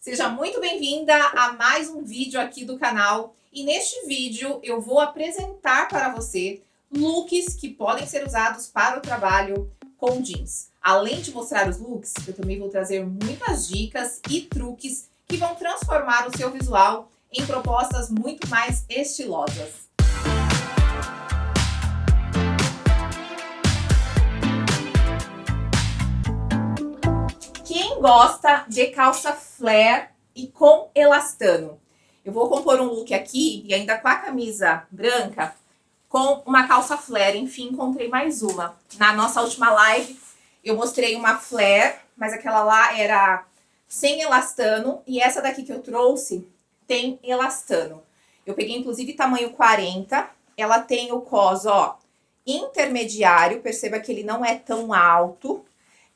Seja muito bem-vinda a mais um vídeo aqui do canal. E neste vídeo eu vou apresentar para você looks que podem ser usados para o trabalho com jeans. Além de mostrar os looks, eu também vou trazer muitas dicas e truques que vão transformar o seu visual em propostas muito mais estilosas. Quem gosta de calça flare e com elastano? Eu vou compor um look aqui e ainda com a camisa branca com uma calça flare. Enfim, encontrei mais uma. Na nossa última live eu mostrei uma flare, mas aquela lá era sem elastano e essa daqui que eu trouxe tem elastano. Eu peguei inclusive tamanho 40, ela tem o cos, ó, intermediário, perceba que ele não é tão alto.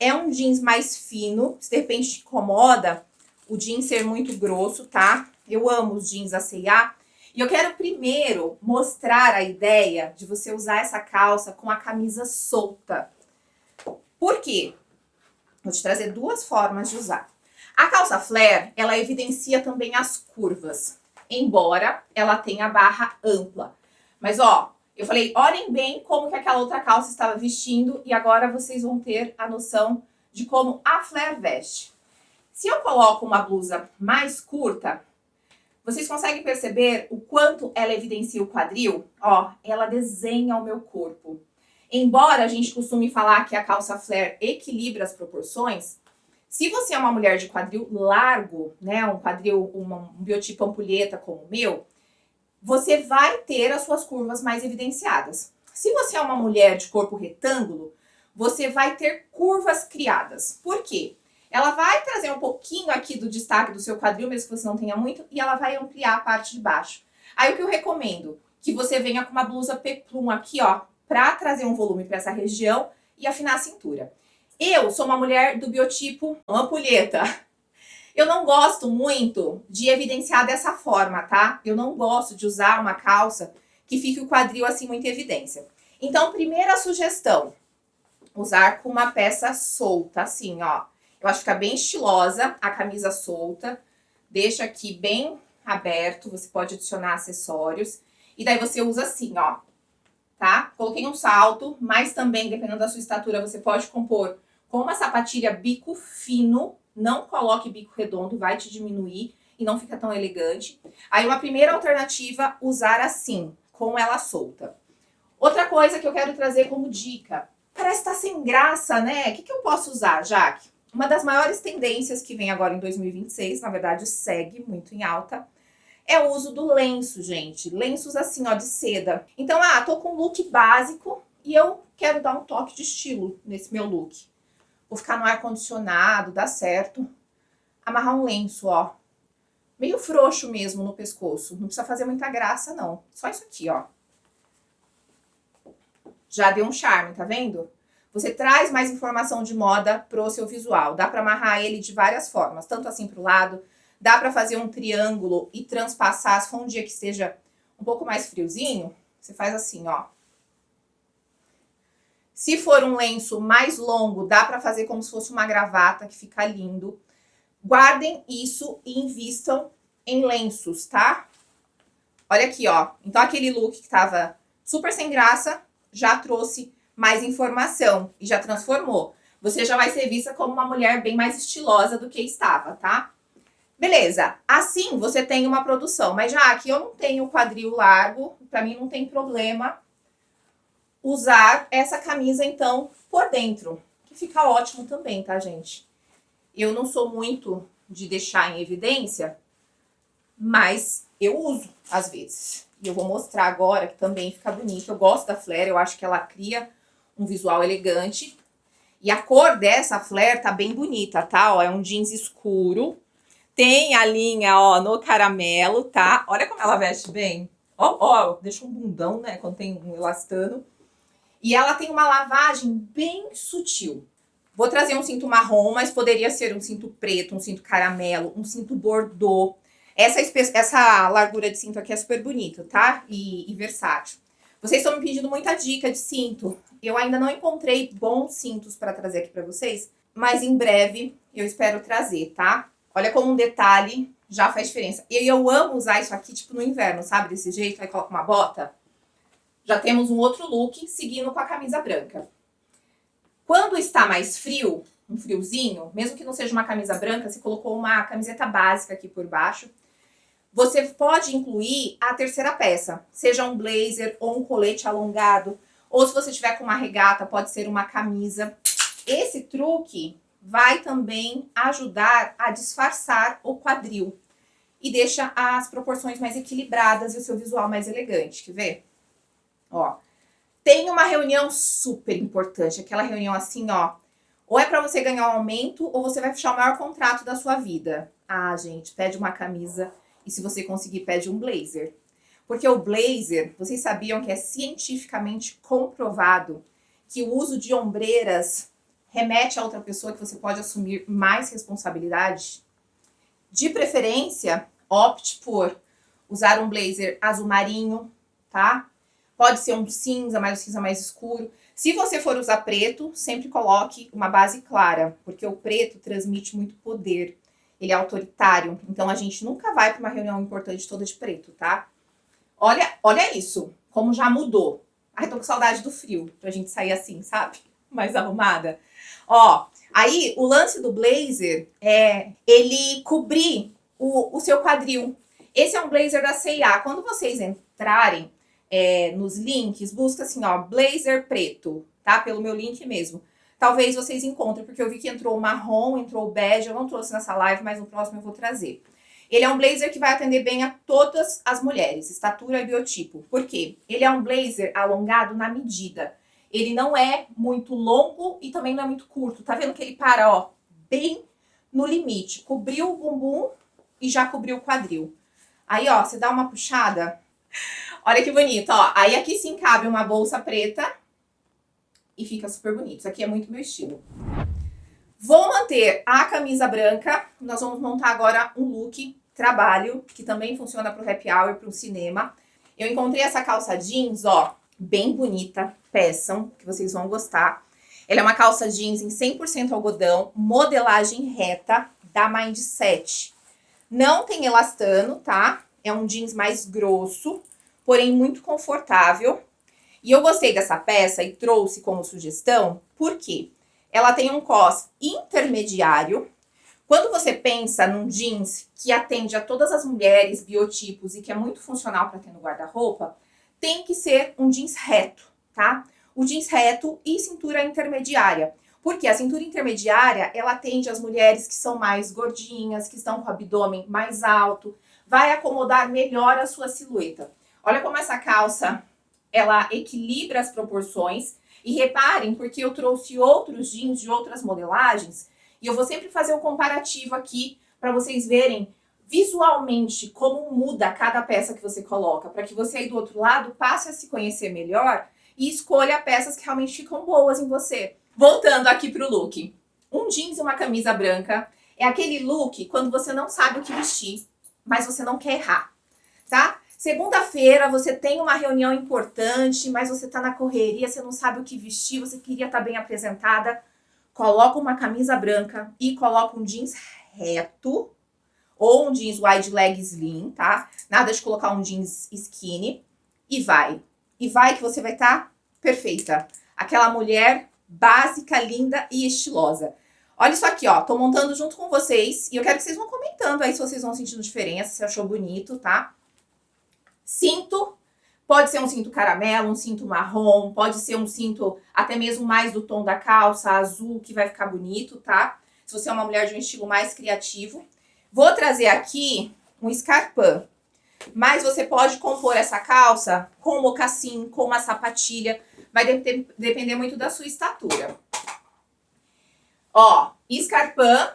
É um jeans mais fino, se de repente te incomoda o jeans ser muito grosso, tá? Eu amo os jeans da C&A. E eu quero primeiro mostrar a ideia de você usar essa calça com a camisa solta. Por quê? Vou te trazer duas formas de usar. A calça flare, ela evidencia também as curvas, embora ela tenha barra ampla. Mas, ó, eu falei, olhem bem como que aquela outra calça estava vestindo e agora vocês vão ter a noção de como a flare veste. Se eu coloco uma blusa mais curta, vocês conseguem perceber o quanto ela evidencia o quadril? Ó, ela desenha o meu corpo. Embora a gente costume falar que a calça flare equilibra as proporções, se você é uma mulher de quadril largo, né, um quadril, um biotipo ampulheta como o meu, você vai ter as suas curvas mais evidenciadas. Se você é uma mulher de corpo retângulo, você vai ter curvas criadas. Por quê? Ela vai trazer um pouquinho aqui do destaque do seu quadril, mesmo que você não tenha muito, e ela vai ampliar a parte de baixo. Aí o que eu recomendo? Que você venha com uma blusa peplum aqui, ó, pra trazer um volume para essa região e afinar a cintura. Eu sou uma mulher do biotipo ampulheta. Eu não gosto muito de evidenciar dessa forma, tá? Eu não gosto de usar uma calça que fique o quadril assim muito em evidência. Então, primeira sugestão, usar com uma peça solta, assim, ó. Eu acho que fica bem estilosa a camisa solta. Deixa aqui bem aberto, você pode adicionar acessórios. E daí você usa assim, ó, tá? Coloquei um salto, mas também, dependendo da sua estatura, você pode compor com uma sapatilha bico fino. Não coloque bico redondo, vai te diminuir e não fica tão elegante. Aí uma primeira alternativa, usar assim, com ela solta. Outra coisa que eu quero trazer como dica, parece estar sem graça, né? O que eu posso usar, Jaque? Uma das maiores tendências que vem agora em 2026, na verdade segue muito em alta, é o uso do lenço, gente. Lenços assim, ó, de seda. Então, tô com um look básico e eu quero dar um toque de estilo nesse meu look. Vou ficar no ar-condicionado, dá certo. Amarrar um lenço, ó. Meio frouxo mesmo no pescoço. Não precisa fazer muita graça, não. Só isso aqui, ó. Já deu um charme, tá vendo? Você traz mais informação de moda pro seu visual. Dá pra amarrar ele de várias formas. Tanto assim pro lado. Dá pra fazer um triângulo e transpassar. Se for um dia que esteja um pouco mais friozinho, você faz assim, ó. Se for um lenço mais longo, dá para fazer como se fosse uma gravata, que fica lindo. Guardem isso e invistam em lenços, tá? Olha aqui, ó. Então, aquele look que tava super sem graça, já trouxe mais informação e já transformou. Você já vai ser vista como uma mulher bem mais estilosa do que estava, tá? Beleza. Assim, você tem uma produção. Mas já aqui eu não tenho quadril largo, pra mim não tem problema usar essa camisa, então, por dentro, que fica ótimo também, tá, gente? Eu não sou muito de deixar em evidência, mas eu uso às vezes. E eu vou mostrar agora que também fica bonito. Eu gosto da flare, eu acho que ela cria um visual elegante. E a cor dessa flare tá bem bonita, tá? Ó, é um jeans escuro. Tem a linha, ó, no caramelo, tá? Olha como ela veste bem. Ó, deixa um bundão, né, quando tem um elastano. E ela tem uma lavagem bem sutil. Vou trazer um cinto marrom, mas poderia ser um cinto preto, um cinto caramelo, um cinto bordô. Essa largura de cinto aqui é super bonita, tá? E versátil. Vocês estão me pedindo muita dica de cinto. Eu ainda não encontrei bons cintos para trazer aqui para vocês, mas em breve eu espero trazer, tá? Olha como um detalhe já faz diferença. E eu amo usar isso aqui, tipo, no inverno, sabe? Desse jeito, aí coloca uma bota. Já temos um outro look seguindo com a camisa branca. Quando está mais frio, um friozinho, mesmo que não seja uma camisa branca, você colocou uma camiseta básica aqui por baixo, você pode incluir a terceira peça, seja um blazer ou um colete alongado, ou se você tiver com uma regata, pode ser uma camisa. Esse truque vai também ajudar a disfarçar o quadril e deixa as proporções mais equilibradas e o seu visual mais elegante. Quer ver? Ó, tem uma reunião super importante, aquela reunião assim, ó, ou é para você ganhar um aumento ou você vai fechar o maior contrato da sua vida. Ah, gente, pede uma camisa e se você conseguir, pede um blazer. Porque o blazer, vocês sabiam que é cientificamente comprovado que o uso de ombreiras remete a outra pessoa que você pode assumir mais responsabilidade? De preferência, opte por usar um blazer azul marinho, tá? Pode ser um cinza, mas um cinza mais escuro. Se você for usar preto, sempre coloque uma base clara, porque o preto transmite muito poder. Ele é autoritário, então a gente nunca vai para uma reunião importante toda de preto, tá? Olha isso, como já mudou. Ai, tô com saudade do frio, pra gente sair assim, sabe? Mais arrumada. Ó, aí o lance do blazer é ele cobrir o seu quadril. Esse é um blazer da C&A. Quando vocês entrarem nos links, busca assim, ó, blazer preto, tá? Pelo meu link mesmo. Talvez vocês encontrem, porque eu vi que entrou o marrom, entrou o bege, eu não trouxe nessa live, mas no próximo eu vou trazer. Ele é um blazer que vai atender bem a todas as mulheres, estatura e biotipo. Por quê? Ele é um blazer alongado na medida. Ele não é muito longo e também não é muito curto. Tá vendo que ele para, ó, bem no limite. Cobriu o bumbum e já cobriu o quadril. Aí, ó, você dá uma puxada. Olha que bonito, ó. Aí aqui sim cabe uma bolsa preta e fica super bonito. Isso aqui é muito meu estilo. Vou manter a camisa branca. Nós vamos montar agora um look trabalho, que também funciona para o happy hour, para o cinema. Eu encontrei essa calça jeans, ó, bem bonita. Peçam, que vocês vão gostar. Ela é uma calça jeans em 100% algodão, modelagem reta, da Mindset. Não tem elastano, tá? É um jeans mais grosso, porém muito confortável. E eu gostei dessa peça e trouxe como sugestão, porque ela tem um cos intermediário. Quando você pensa num jeans que atende a todas as mulheres, biotipos e que é muito funcional para ter no guarda-roupa, tem que ser um jeans reto, tá? O jeans reto e cintura intermediária. Porque a cintura intermediária, ela atende as mulheres que são mais gordinhas, que estão com o abdômen mais alto, vai acomodar melhor a sua silhueta. Olha como essa calça, ela equilibra as proporções. E reparem, porque eu trouxe outros jeans de outras modelagens, e eu vou sempre fazer o comparativo aqui para vocês verem visualmente como muda cada peça que você coloca, para que você aí do outro lado passe a se conhecer melhor e escolha peças que realmente ficam boas em você. Voltando aqui pro look. Um jeans e uma camisa branca é aquele look quando você não sabe o que vestir, mas você não quer errar, tá? Segunda-feira você tem uma reunião importante, mas você tá na correria, você não sabe o que vestir, você queria estar bem apresentada. Coloca uma camisa branca e coloca um jeans reto ou um jeans wide leg slim, tá? Nada de colocar um jeans skinny e vai. E vai que você vai estar perfeita. Aquela mulher básica, linda e estilosa. Olha isso aqui, ó. Tô montando junto com vocês e eu quero que vocês vão comentando aí se vocês vão sentindo diferença, se achou bonito, tá? Cinto, pode ser um cinto caramelo, um cinto marrom, pode ser um cinto até mesmo mais do tom da calça, azul, que vai ficar bonito, tá? Se você é uma mulher de um estilo mais criativo. Vou trazer aqui um escarpão, mas você pode compor essa calça com um mocassim, com uma sapatilha, vai depender muito da sua estatura. Ó, escarpão,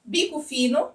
bico fino.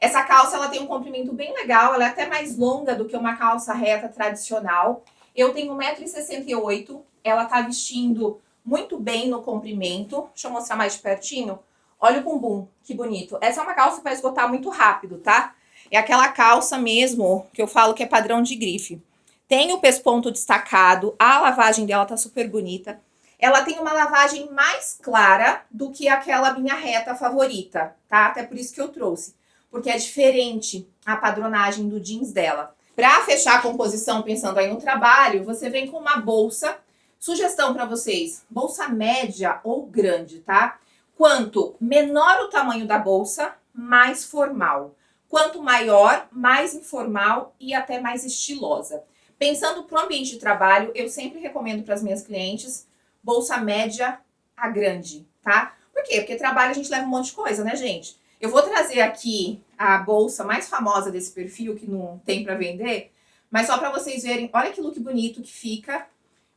Essa calça, ela tem um comprimento bem legal, ela é até mais longa do que uma calça reta tradicional. Eu tenho 1,68 m, ela tá vestindo muito bem no comprimento. Deixa eu mostrar mais de pertinho. Olha o bumbum, que bonito. Essa é uma calça que vai esgotar muito rápido, tá? É aquela calça mesmo que eu falo que é padrão de grife. Tem o pesponto destacado, a lavagem dela tá super bonita. Ela tem uma lavagem mais clara do que aquela minha reta favorita, tá? Até por isso que eu trouxe. porque é diferente a padronagem do jeans dela. Para fechar a composição, pensando aí no trabalho, você vem com uma bolsa. Sugestão para vocês, bolsa média ou grande, tá? Quanto menor o tamanho da bolsa, mais formal. Quanto maior, mais informal e até mais estilosa. Pensando para o ambiente de trabalho, eu sempre recomendo para as minhas clientes bolsa média a grande, tá? Por quê? Porque trabalho a gente leva um monte de coisa, né, gente? Eu vou trazer aqui a bolsa mais famosa desse perfil, que não tem para vender, mas só para vocês verem, olha que look bonito que fica,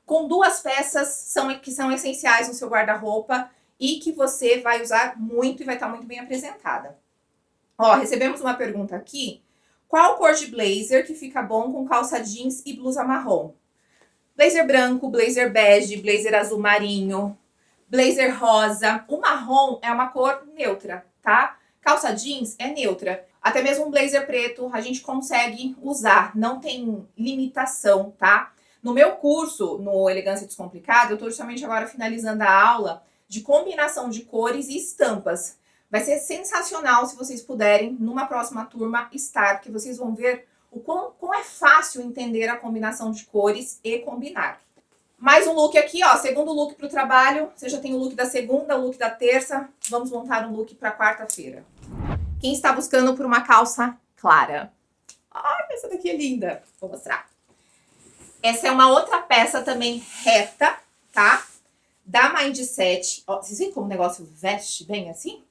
com duas peças que são essenciais no seu guarda-roupa e que você vai usar muito e vai estar muito bem apresentada. Ó, recebemos uma pergunta aqui. Qual cor de blazer que fica bom com calça jeans e blusa marrom? Blazer branco, blazer bege, blazer azul marinho, blazer rosa. O marrom é uma cor neutra, tá? Calça jeans é neutra. Até mesmo um blazer preto a gente consegue usar, não tem limitação, tá? No meu curso, no Elegância Descomplicada, eu tô justamente agora finalizando a aula de combinação de cores e estampas. Vai ser sensacional se vocês puderem, numa próxima turma, estar, porque vocês vão ver o quão é fácil entender a combinação de cores e combinar. Mais um look aqui, ó, segundo look para o trabalho. Você já tem o look da segunda, o look da terça. Vamos montar um look para quarta-feira. Quem está buscando por uma calça clara? Ai, essa daqui é linda. Vou mostrar. Essa é uma outra peça também reta, tá? Da Mindset. Ó, vocês veem como o negócio veste bem assim?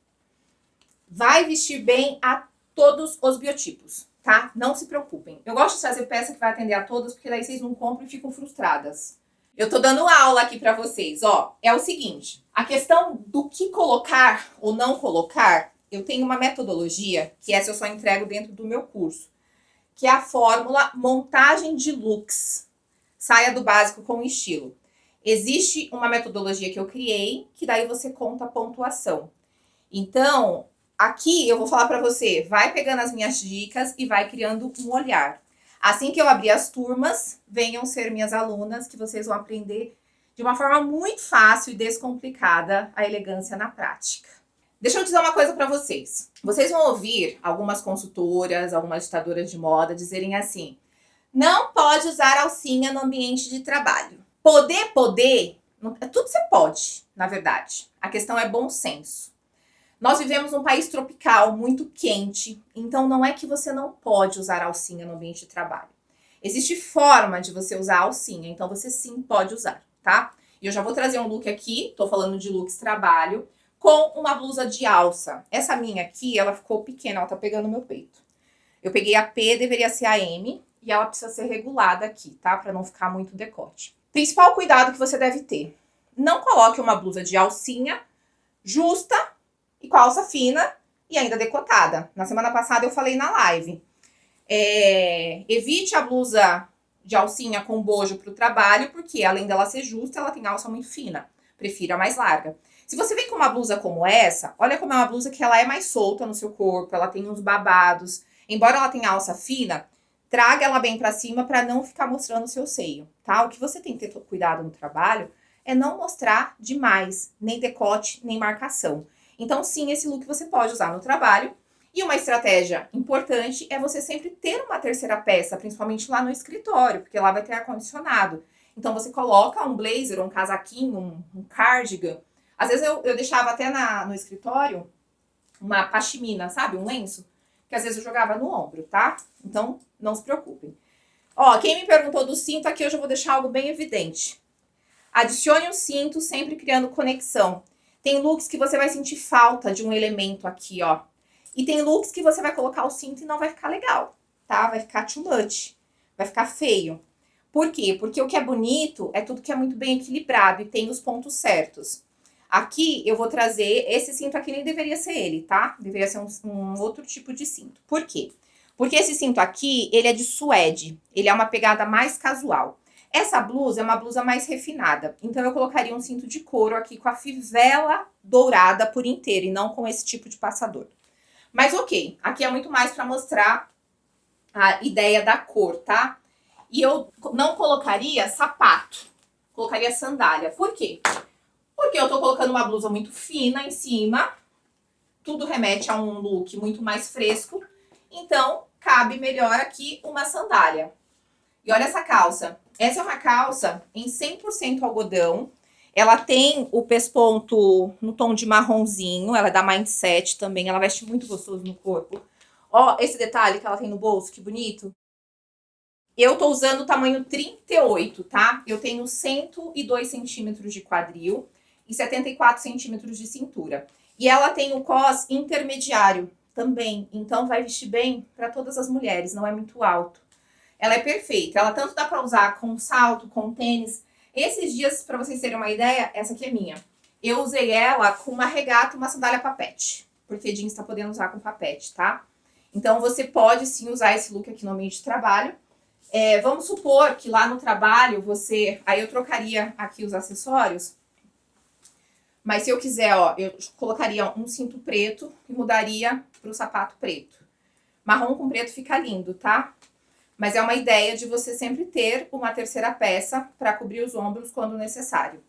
Vai vestir bem a todos os biotipos, tá? Não se preocupem. Eu gosto de trazer peça que vai atender a todas, porque daí vocês não compram e ficam frustradas. Eu tô dando aula aqui pra vocês, ó. É o seguinte, a questão do que colocar ou não colocar, eu tenho uma metodologia, que essa eu só entrego dentro do meu curso, que é a fórmula montagem de looks. Saia do básico com estilo. Existe uma metodologia que eu criei, que daí você conta a pontuação. Então, aqui eu vou falar pra você, vai pegando as minhas dicas e vai criando um olhar. Assim que eu abrir as turmas, venham ser minhas alunas, que vocês vão aprender de uma forma muito fácil e descomplicada a elegância na prática. Deixa eu dizer uma coisa para vocês. Vocês vão ouvir algumas consultoras, algumas ditadoras de moda dizerem assim: não pode usar alcinha no ambiente de trabalho. Poder, tudo você pode, na verdade. A questão é bom senso. Nós vivemos num país tropical, muito quente, então não é que você não pode usar alcinha no ambiente de trabalho. Existe forma de você usar alcinha, então você sim pode usar, tá? E eu já vou trazer um look aqui, tô falando de looks trabalho, com uma blusa de alça. Essa minha aqui, ela ficou pequena, ela tá pegando no meu peito. Eu peguei a P, deveria ser a M, e ela precisa ser regulada aqui, tá? Pra não ficar muito decote. Principal cuidado que você deve ter: não coloque uma blusa de alcinha justa e com alça fina e ainda decotada. Na semana passada eu falei na live. Evite a blusa de alcinha com bojo para o trabalho, porque além dela ser justa, ela tem alça muito fina. Prefira mais larga. Se você vem com uma blusa como essa, olha como é uma blusa que ela é mais solta no seu corpo, ela tem uns babados. Embora ela tenha alça fina, traga ela bem para cima para não ficar mostrando o seu seio, tá? O que você tem que ter cuidado no trabalho é não mostrar demais, nem decote, nem marcação. Então, sim, esse look você pode usar no trabalho. E uma estratégia importante é você sempre ter uma terceira peça, principalmente lá no escritório, porque lá vai ter ar-condicionado. Então, você coloca um blazer, um casaquinho, um cardigan. Às vezes, eu deixava até no escritório uma pashmina, sabe? Um lenço, que às vezes eu jogava no ombro, tá? Então, não se preocupem. Ó, quem me perguntou do cinto, aqui eu já vou deixar algo bem evidente. Adicione um cinto, sempre criando conexão. Tem looks que você vai sentir falta de um elemento aqui, ó. E tem looks que você vai colocar o cinto e não vai ficar legal, tá? Vai ficar too much, vai ficar feio. Por quê? Porque o que é bonito é tudo que é muito bem equilibrado e tem os pontos certos. Aqui eu vou trazer, esse cinto aqui nem deveria ser ele, tá? Deveria ser um outro tipo de cinto. Por quê? Porque esse cinto aqui, ele é de suede, ele é uma pegada mais casual. Essa blusa é uma blusa mais refinada, então eu colocaria um cinto de couro aqui com a fivela dourada por inteiro e não com esse tipo de passador. Mas ok, aqui é muito mais para mostrar a ideia da cor, tá? E eu não colocaria sapato, colocaria sandália. Por quê? Porque eu tô colocando uma blusa muito fina em cima, tudo remete a um look muito mais fresco. Então, cabe melhor aqui uma sandália. E olha essa calça. Essa é uma calça em 100% algodão. Ela tem o pesponto no tom de marronzinho. Ela é da Mindset também. Ela veste muito gostoso no corpo. Ó, esse detalhe que ela tem no bolso, que bonito. Eu tô usando o tamanho 38, tá? Eu tenho 102 centímetros de quadril e 74 centímetros de cintura. E ela tem o cos intermediário também. Então vai vestir bem para todas as mulheres. Não é muito alto. Ela é perfeita. Ela tanto dá para usar com salto, com tênis. Esses dias, para vocês terem uma ideia, essa aqui é minha. Eu usei ela com uma regata e uma sandália papete. Porque jeans tá podendo usar com papete, tá? Então, você pode sim usar esse look aqui no ambiente de trabalho. Vamos supor que lá no trabalho você... Aí eu trocaria aqui os acessórios. Mas se eu quiser, ó, eu colocaria um cinto preto e mudaria pro sapato preto. Marrom com preto fica lindo, tá? Mas é uma ideia de você sempre ter uma terceira peça para cobrir os ombros quando necessário.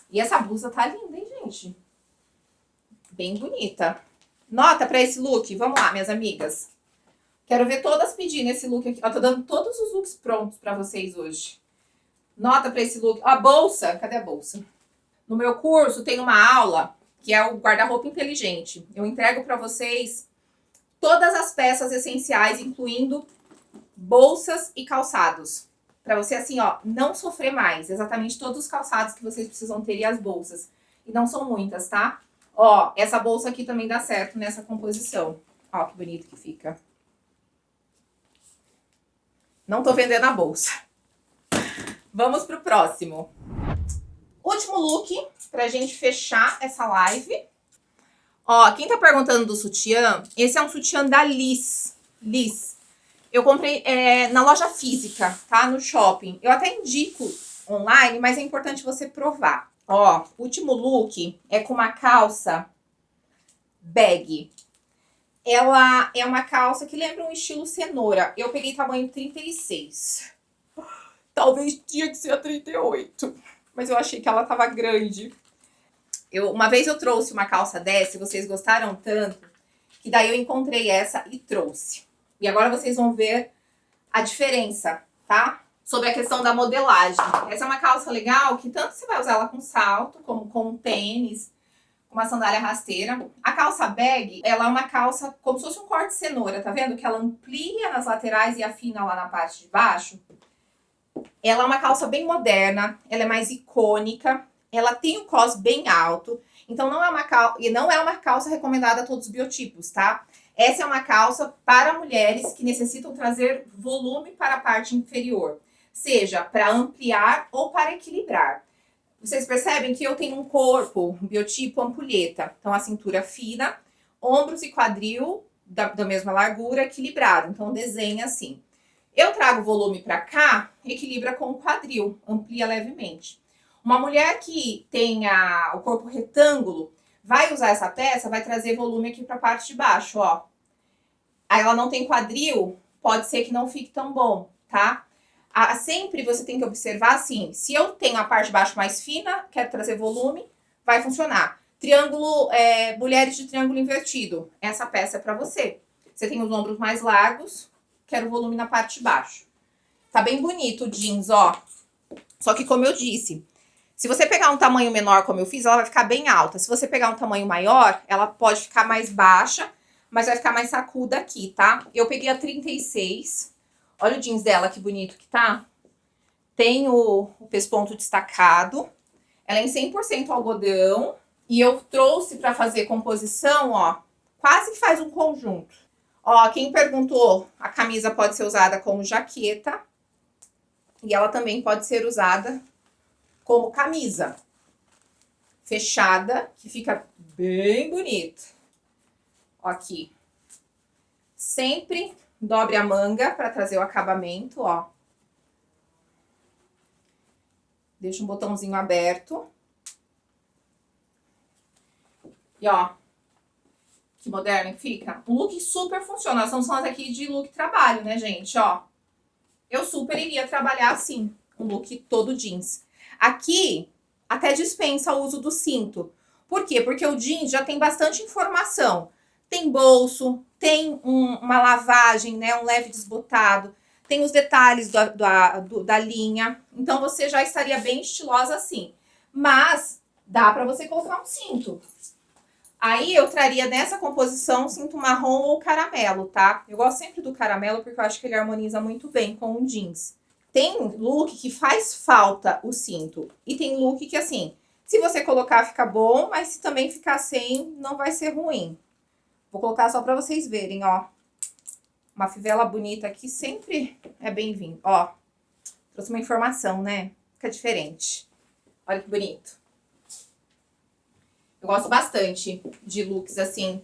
E essa blusa tá linda, hein, gente? Bem bonita. Nota para esse look? Vamos lá, minhas amigas. Quero ver todas pedindo esse look aqui. Eu tô dando todos os looks prontos para vocês hoje. Nota para esse look. A bolsa. Cadê a bolsa? No meu curso tem uma aula que é o guarda-roupa inteligente. Eu entrego para vocês todas as peças essenciais, incluindo bolsas e calçados. Pra você, assim, ó, não sofrer mais. Exatamente todos os calçados que vocês precisam ter e as bolsas. E não são muitas, tá? Ó, essa bolsa aqui também dá certo nessa composição. Ó, que bonito que fica. Não tô vendendo a bolsa. Vamos pro próximo. Último look pra gente fechar essa live. Ó, quem tá perguntando do sutiã, esse é um sutiã da Liz. Liz. Eu comprei na loja física, tá? No shopping. Eu até indico online, mas é importante você provar. Ó, último look é com uma calça bag. Ela é uma calça que lembra um estilo cenoura. Eu peguei tamanho 36. Talvez tinha que ser a 38. Mas eu achei que ela tava grande. Uma vez eu trouxe uma calça dessa e vocês gostaram tanto, que daí eu encontrei essa e trouxe. E agora vocês vão ver a diferença, tá? Sobre a questão da modelagem. Essa é uma calça legal que tanto você vai usar ela com salto, como com um tênis, com uma sandália rasteira. A calça bag, ela é uma calça como se fosse um corte de cenoura, tá vendo? Que ela amplia nas laterais e afina lá na parte de baixo. Ela é uma calça bem moderna, ela é mais icônica, ela tem um cos bem alto. Então não é uma calça recomendada a todos os biotipos, tá? Essa é uma calça para mulheres que necessitam trazer volume para a parte inferior, seja para ampliar ou para equilibrar. Vocês percebem que eu tenho um corpo, um biotipo ampulheta, então a cintura fina, ombros e quadril da mesma largura, equilibrado, então desenha assim. Eu trago volume para cá, equilibra com o quadril, amplia levemente. Uma mulher que tenha o corpo retângulo, vai usar essa peça, vai trazer volume aqui para a parte de baixo, ó. Aí ela não tem quadril, pode ser que não fique tão bom, tá? Sempre você tem que observar assim, se eu tenho a parte de baixo mais fina, quero trazer volume, vai funcionar. Triângulo, mulheres de triângulo invertido, essa peça é para você. Você tem os ombros mais largos, quero volume na parte de baixo. Tá bem bonito o jeans, ó. Só que como eu disse, se você pegar um tamanho menor como eu fiz, ela vai ficar bem alta. Se você pegar um tamanho maior, ela pode ficar mais baixa, mas vai ficar mais sacuda aqui, tá? Eu peguei a 36. Olha o jeans dela, que bonito que tá. Tem o pesponto destacado. Ela é em 100% algodão. E eu trouxe pra fazer composição, ó. Quase que faz um conjunto. Ó, quem perguntou, a camisa pode ser usada como jaqueta. E ela também pode ser usada como camisa fechada, que fica bem bonito. Ó, aqui. Sempre dobre a manga para trazer o acabamento, ó. Deixa um botãozinho aberto. E ó, que moderno que fica. Um look super funciona. Nós estamos falando aqui de look trabalho, né, gente? Ó, eu super iria trabalhar assim, um look todo jeans. Aqui, até dispensa o uso do cinto. Por quê? Porque o jeans já tem bastante informação. Tem bolso, tem uma lavagem, né? Um leve desbotado. Tem os detalhes da linha. Então, você já estaria bem estilosa assim. Mas dá para você colocar um cinto. Aí, eu traria nessa composição um cinto marrom ou caramelo, tá? Eu gosto sempre do caramelo porque eu acho que ele harmoniza muito bem com o jeans. Tem look que faz falta o cinto. E tem look que, assim, se você colocar fica bom, mas se também ficar sem, não vai ser ruim. Vou colocar só pra vocês verem, ó. Uma fivela bonita aqui sempre é bem-vindo. Ó, trouxe uma informação, né? Fica diferente. Olha que bonito. Eu gosto bastante de looks assim,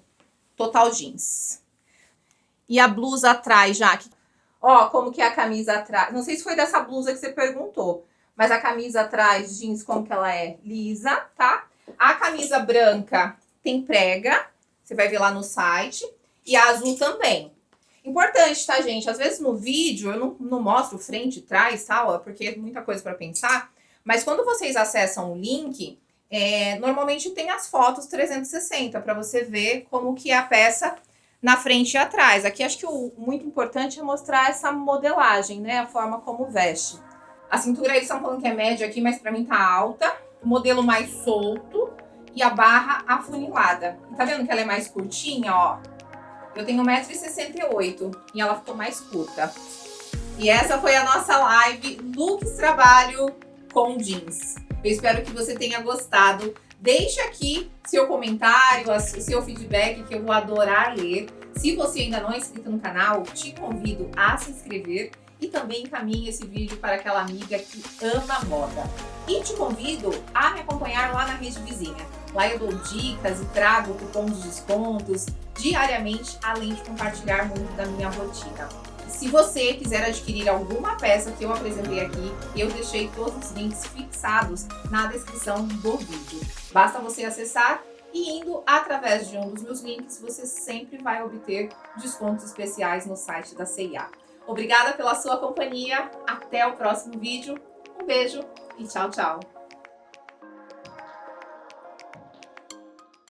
total jeans. E a blusa atrás, Jaque. Ó, como que é a camisa atrás. Não sei se foi dessa blusa que você perguntou, mas a camisa atrás, jeans, como que ela é? Lisa, tá? A camisa branca tem prega, você vai ver lá no site. E a azul também. Importante, tá, gente? Às vezes no vídeo eu não mostro frente e trás, tal, porque é muita coisa pra pensar. Mas quando vocês acessam o link, normalmente tem as fotos 360 para você ver como que é a peça na frente e atrás. Aqui acho que o muito importante é mostrar essa modelagem, né? A forma como veste. A cintura eles estão falando que é média aqui, mas pra mim tá alta. O modelo mais solto e a barra afunilada. E tá vendo que ela é mais curtinha, ó? Eu tenho 1,68 m e ela ficou mais curta. E essa foi a nossa live Looks Trabalho com Jeans. Eu espero que você tenha gostado. Deixe aqui seu comentário, seu feedback, que eu vou adorar ler. Se você ainda não é inscrito no canal, te convido a se inscrever e também encaminhe esse vídeo para aquela amiga que ama moda. E te convido a me acompanhar lá na Rede Vizinha. Lá eu dou dicas e trago cupons de descontos diariamente, além de compartilhar muito da minha rotina. Se você quiser adquirir alguma peça que eu apresentei aqui, eu deixei todos os links fixados na descrição do vídeo. Basta você acessar e indo através de um dos meus links, você sempre vai obter descontos especiais no site da C&A. Obrigada pela sua companhia, até o próximo vídeo, um beijo e tchau, tchau!